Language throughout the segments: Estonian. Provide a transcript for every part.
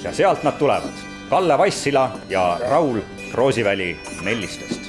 ja sealt nad tulevad. Kalle Vassila ja Raul Roosiväli Mellistest.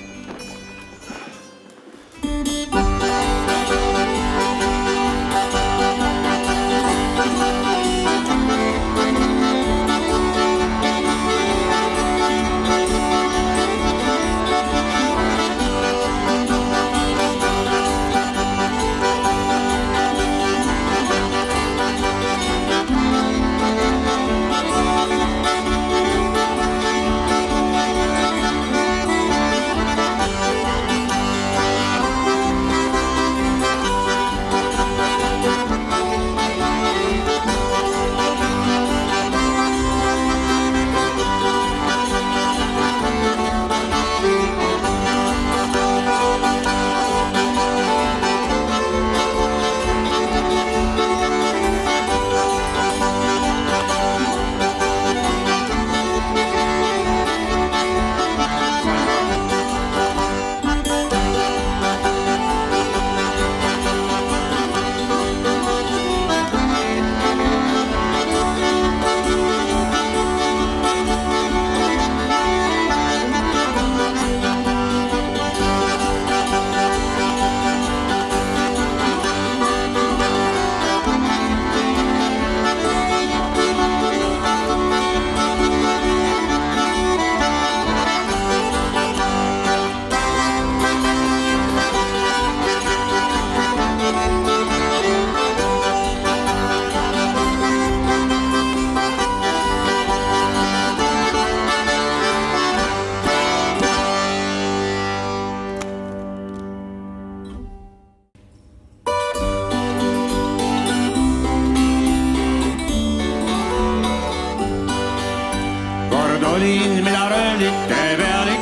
Olin mina röövlite pealik,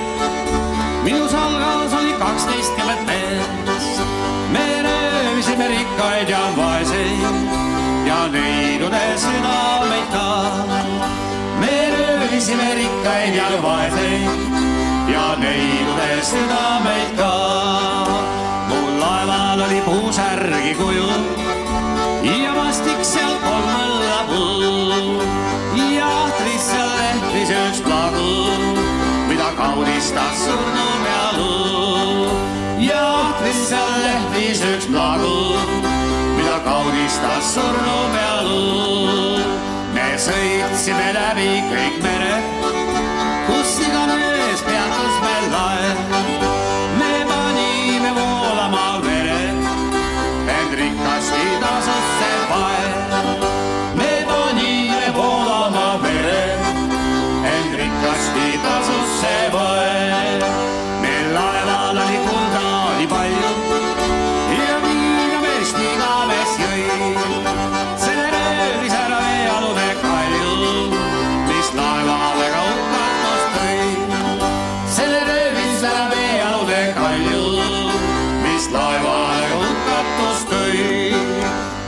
minu salgas oli 12 meest. Me röövisime rikkaid ja vaeseid ja neidudes südameid ka. Me röövisime rikkaid ja vaeseid ja neidudes südameid ka. Mul laeval oli puusärgi kuju ja vastik seal kolmõlla pull. Jahtris seal lehvis üks plagu, mida kaudistas surnu pealu. Jahtris seal lehvis üks plagu, mida kaudistas surnu pealu. Me sõitsime läbi kõik mered, kus iganes peatus meil laev. Me panime voolama vered, ent rikasti tasus see vaev. Me panime voolama vered, ent rikasti tasus see vaev. Meil laeval oli kulda nii palju ja viina meest iganes jõi. Selle röövis ära veealune kalju, mis laevale ka hukatust tõi. Selle röövis ära veealune kalju, mis laevale ka hukatust tõi.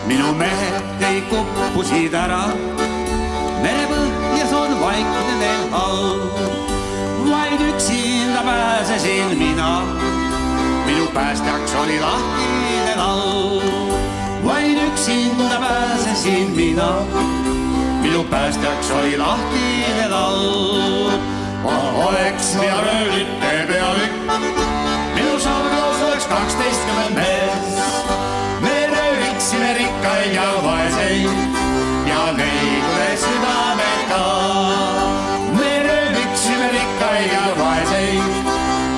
Minu mehed ei kuppusid ära, merepõhjas on vaikne neil all. Vaid üksinda pääsesin mina, minu päästjaks oli lahtine all. Vaid üksinda pääsesin mina, minu päästjaks oli lahtine all. Oleks mina röövlite pealik, minu salgas oleks 12 meest. Me rööviksime rikkaid ja vaeseid ja neidudes südameid ka. Me rööviksime rikkaid ja vaeseid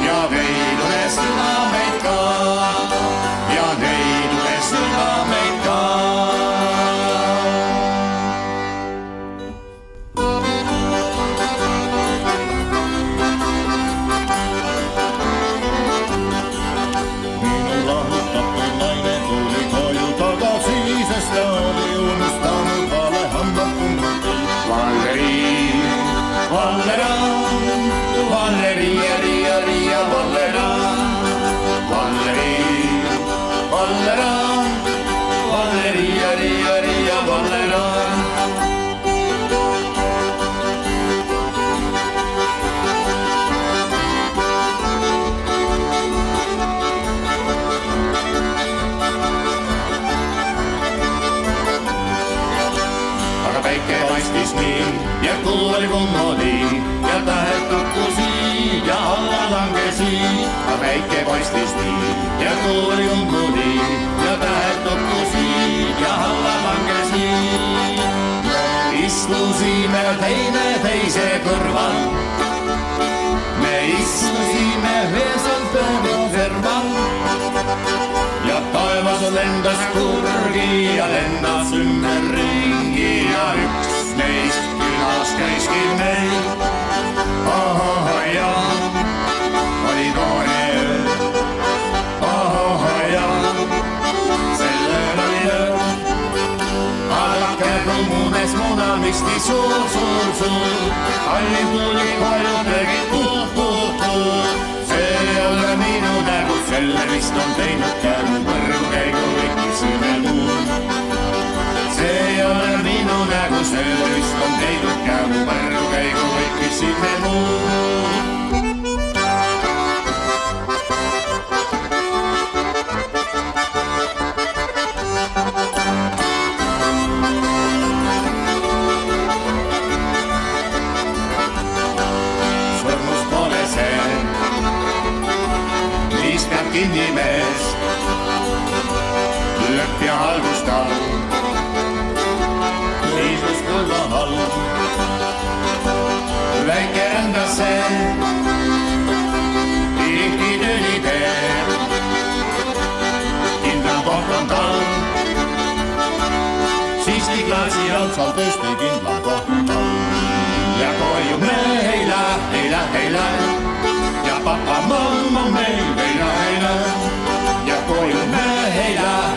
ja neidudes südameid ka. Ja neidudes südameid ka. Minu lahutatud paistis nii ja kuu oli kummuli ja tähed tukkusid ja alla langesid. Päike paistis nii ja kuu oli kummuli ja tähed tukkusid ja alla langesid. Istusime teise kõrval, me istusime veeselt päeva serval ja taevas lendas kurgi ja lendas ümberringi ja üks neist külas käiski meil. Oh ja, oli tore öö, oh ja, sellel oli öö. Alake rumunes munamisti suur, allin tuli koju tegi puh. See ei ole minu nägu, selle vist on teinud käru, võrgukäigu võikisime muud. See ei ole minu nägu, selle vist on teinud käru, võrgukäigu võikisime muud. Kinni mees, lõpp ja halvustal, seisus kõlla all. Väike rändasse, tihti tüli teeb, kindlam koht on tal. Siiski klaasi otsal tõesti kindlam koht on tal. Ja koju me ei lähe, ja papa mamma meil ei lähe. Ja koju me ei lähe.